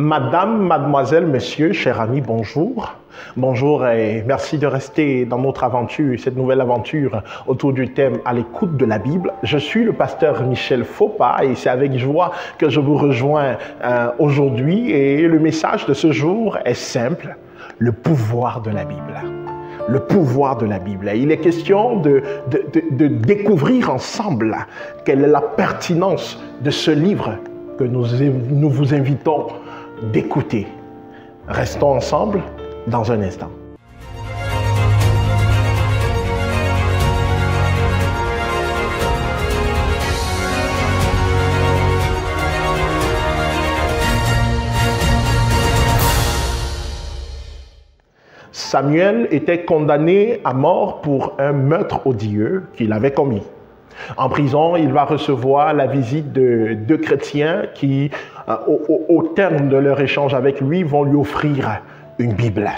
Madame, mademoiselle, monsieur, cher ami, bonjour. Bonjour et merci de rester dans notre aventure, cette nouvelle aventure autour du thème à l'écoute de la Bible. Je suis le pasteur Michel Faupas et c'est avec joie que je vous rejoins aujourd'hui. Et le message de ce jour est simple, le pouvoir de la Bible. Le pouvoir de la Bible. Il est question de découvrir ensemble quelle est la pertinence de ce livre que nous vous invitons d'écouter. Restons ensemble dans un instant. Samuel était condamné à mort pour un meurtre odieux qu'il avait commis. En prison, il va recevoir la visite de deux chrétiens qui, au terme de leur échange avec lui, vont lui offrir une Bible.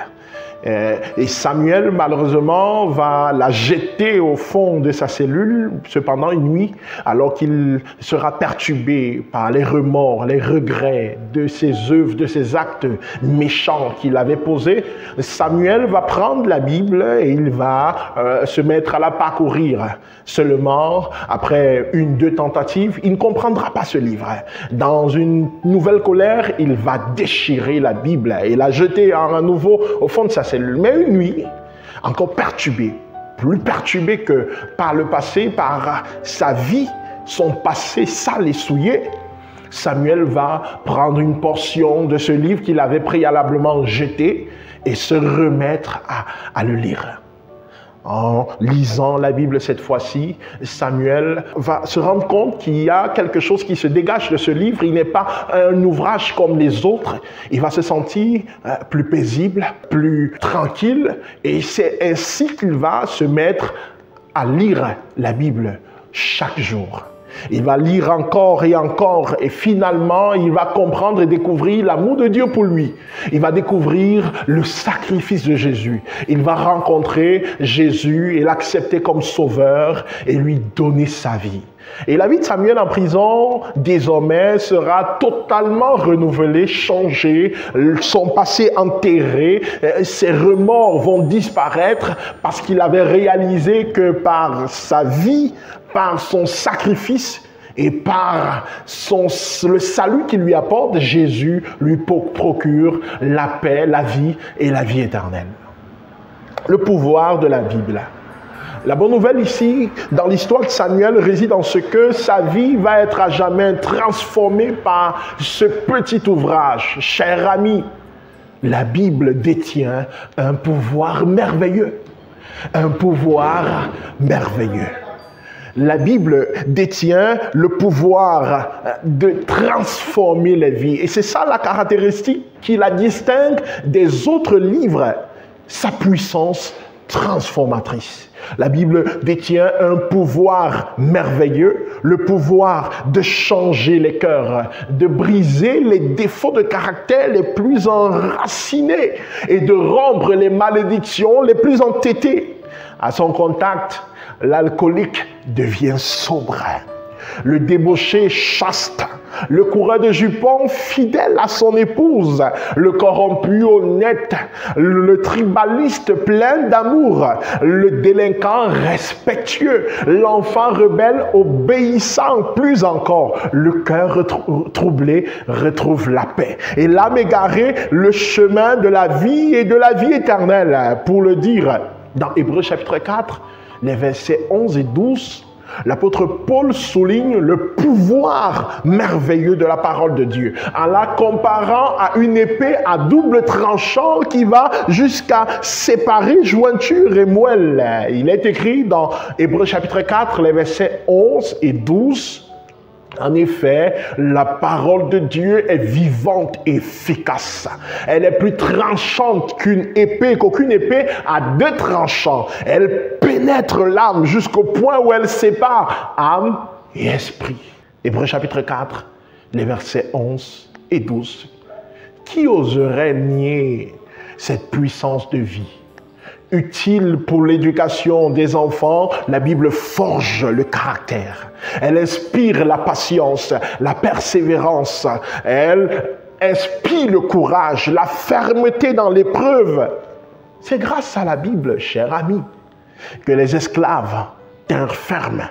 Et Samuel, malheureusement, va la jeter au fond de sa cellule, cependant une nuit, alors qu'il sera perturbé par les remords, les regrets de ses œuvres, de ses actes méchants qu'il avait posés. Samuel va prendre la Bible et il va se mettre à la parcourir. Seulement, après deux tentatives, il ne comprendra pas ce livre. Dans une nouvelle colère, il va déchirer la Bible et la jeter à nouveau au fond de sa cellule. Mais une nuit, encore perturbé, plus perturbé que par le passé, par sa vie, son passé sale et souillé, Samuel va prendre une portion de ce livre qu'il avait préalablement jeté et se remettre à le lire. En lisant la Bible cette fois-ci, Samuel va se rendre compte qu'il y a quelque chose qui se dégage de ce livre. Il n'est pas un ouvrage comme les autres. Il va se sentir plus paisible, plus tranquille. Et c'est ainsi qu'il va se mettre à lire la Bible chaque jour. Il va lire encore et finalement, il va comprendre et découvrir l'amour de Dieu pour lui. Il va découvrir le sacrifice de Jésus. Il va rencontrer Jésus et l'accepter comme sauveur et lui donner sa vie. Et la vie de Samuel en prison, désormais, sera totalement renouvelée, changée, son passé enterré, ses remords vont disparaître parce qu'il avait réalisé que par sa vie, par son sacrifice et par le salut qu'il lui apporte, Jésus lui procure la paix, la vie et la vie éternelle. Le pouvoir de la Bible. La bonne nouvelle ici, dans l'histoire de Samuel, réside en ce que sa vie va être à jamais transformée par ce petit ouvrage. Cher ami, la Bible détient un pouvoir merveilleux. Un pouvoir merveilleux. La Bible détient le pouvoir de transformer les vies. Et c'est ça la caractéristique qui la distingue des autres livres, sa puissance transformatrice. La Bible détient un pouvoir merveilleux, le pouvoir de changer les cœurs, de briser les défauts de caractère les plus enracinés et de rompre les malédictions les plus entêtées. À son contact, l'alcoolique devient sobre, le débauché chaste, le coureur de jupons fidèle à son épouse, le corrompu honnête, le tribaliste plein d'amour, le délinquant respectueux, l'enfant rebelle obéissant, plus encore, le cœur troublé retrouve la paix. Et l'âme égarée, le chemin de la vie et de la vie éternelle. Pour le dire, dans Hébreux chapitre 4, les versets 11 et 12, l'apôtre Paul souligne le pouvoir merveilleux de la parole de Dieu en la comparant à une épée à double tranchant qui va jusqu'à séparer jointure et moelle. Il est écrit dans Hébreux chapitre 4, les versets 11 et 12. En effet, la parole de Dieu est vivante et efficace. Elle est plus tranchante qu'aucune épée à deux tranchants. Elle pénètre l'âme jusqu'au point où elle sépare âme et esprit. Hébreux chapitre 4, les versets 11 et 12. Qui oserait nier cette puissance de vie? Utile pour l'éducation des enfants, la Bible forge le caractère. Elle inspire la patience, la persévérance. Elle inspire le courage, la fermeté dans l'épreuve. C'est grâce à la Bible, cher ami, que les esclaves tinrent ferme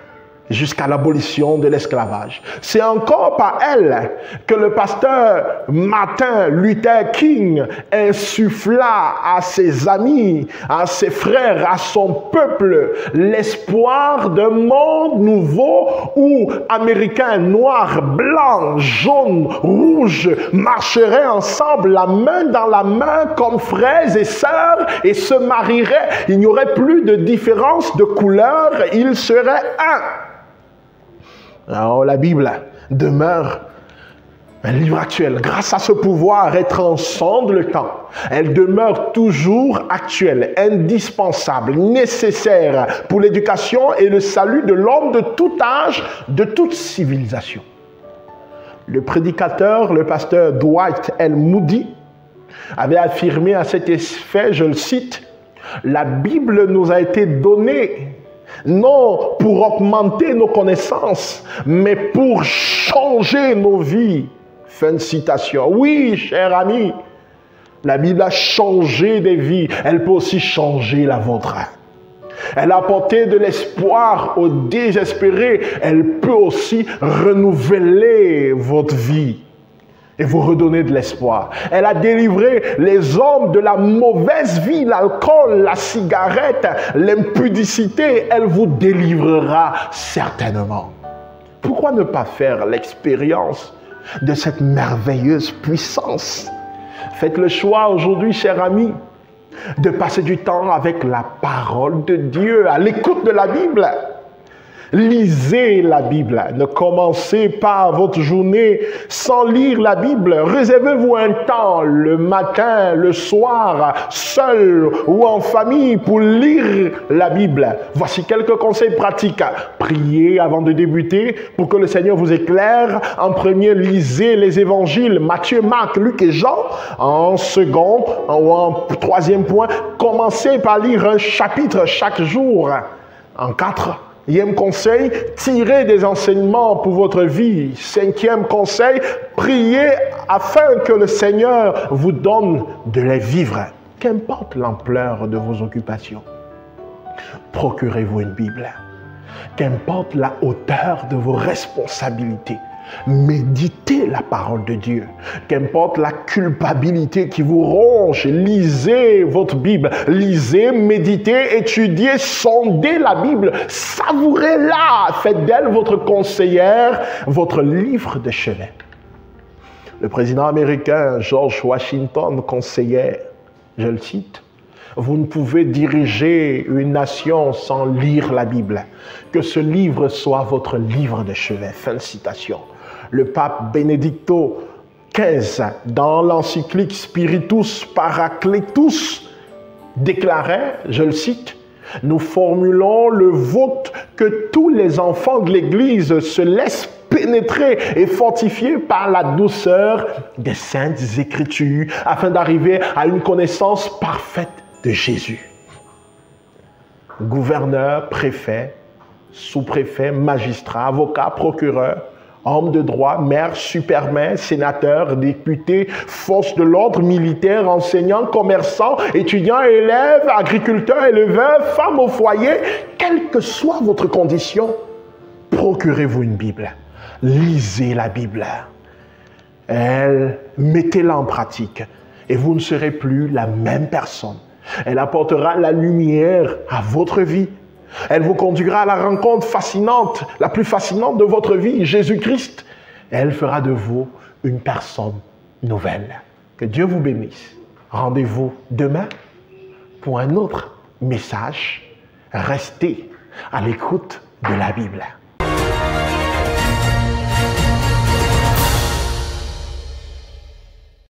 jusqu'à l'abolition de l'esclavage. C'est encore par elle que le pasteur Martin Luther King insuffla à ses amis, à ses frères, à son peuple, l'espoir d'un monde nouveau où Américains, noirs, blancs, jaunes, rouges marcheraient ensemble, la main dans la main, comme frères et sœurs, et se marieraient. Il n'y aurait plus de différence de couleur, ils seraient un. Alors, la Bible demeure un livre actuel. Grâce à ce pouvoir, elle transcende le temps. Elle demeure toujours actuelle, indispensable, nécessaire pour l'éducation et le salut de l'homme de tout âge, de toute civilisation. Le prédicateur, le pasteur Dwight L. Moody, avait affirmé à cet effet, je le cite, « La Bible nous a été donnée non pour augmenter nos connaissances, mais pour changer nos vies. » Fin de citation. Oui, cher ami, la Bible a changé des vies. Elle peut aussi changer la vôtre. Elle a apporté de l'espoir aux désespérés. Elle peut aussi renouveler votre vie et vous redonner de l'espoir. Elle a délivré les hommes de la mauvaise vie, l'alcool, la cigarette, l'impudicité. Elle vous délivrera certainement. Pourquoi ne pas faire l'expérience de cette merveilleuse puissance? Faites le choix aujourd'hui, cher ami, de passer du temps avec la parole de Dieu, à l'écoute de la Bible. Lisez la Bible. Ne commencez pas votre journée sans lire la Bible. Réservez-vous un temps le matin, le soir, seul ou en famille pour lire la Bible. Voici quelques conseils pratiques. Priez avant de débuter pour que le Seigneur vous éclaire. En premier, lisez les évangiles Matthieu, Marc, Luc et Jean. En second ou en troisième point, commencez par lire un chapitre chaque jour. En quatrième conseil, tirez des enseignements pour votre vie. Cinquième conseil, priez afin que le Seigneur vous donne de les vivre. Qu'importe l'ampleur de vos occupations, procurez-vous une Bible. Qu'importe la hauteur de vos responsabilités, méditez la parole de Dieu. Qu'importe la culpabilité qui vous ronge, lisez votre Bible. Lisez, méditez, étudiez, sondez la Bible. Savourez-la. Faites d'elle votre conseillère, votre livre de chevet. Le président américain George Washington conseillait, je le cite, « Vous ne pouvez diriger une nation sans lire la Bible. Que ce livre soit votre livre de chevet. » Fin de citation. Le pape Benedicto XV, dans l'encyclique Spiritus Paracletus, déclarait, je le cite, « Nous formulons le vote que tous les enfants de l'Église se laissent pénétrer et fortifier par la douceur des saintes Écritures afin d'arriver à une connaissance parfaite de Jésus. » Gouverneur, préfet, sous-préfet, magistrat, avocat, procureur, homme de droit, maire, supermaire, sénateur, député, force de l'ordre, militaire, enseignant, commerçant, étudiant, élève, agriculteur, éleveur, femme au foyer, quelle que soit votre condition, procurez-vous une Bible. Lisez la Bible. Mettez-la en pratique et vous ne serez plus la même personne. Elle apportera la lumière à votre vie. Elle vous conduira à la rencontre fascinante, la plus fascinante de votre vie, Jésus-Christ. Elle fera de vous une personne nouvelle. Que Dieu vous bénisse. Rendez-vous demain pour un autre message. Restez à l'écoute de la Bible.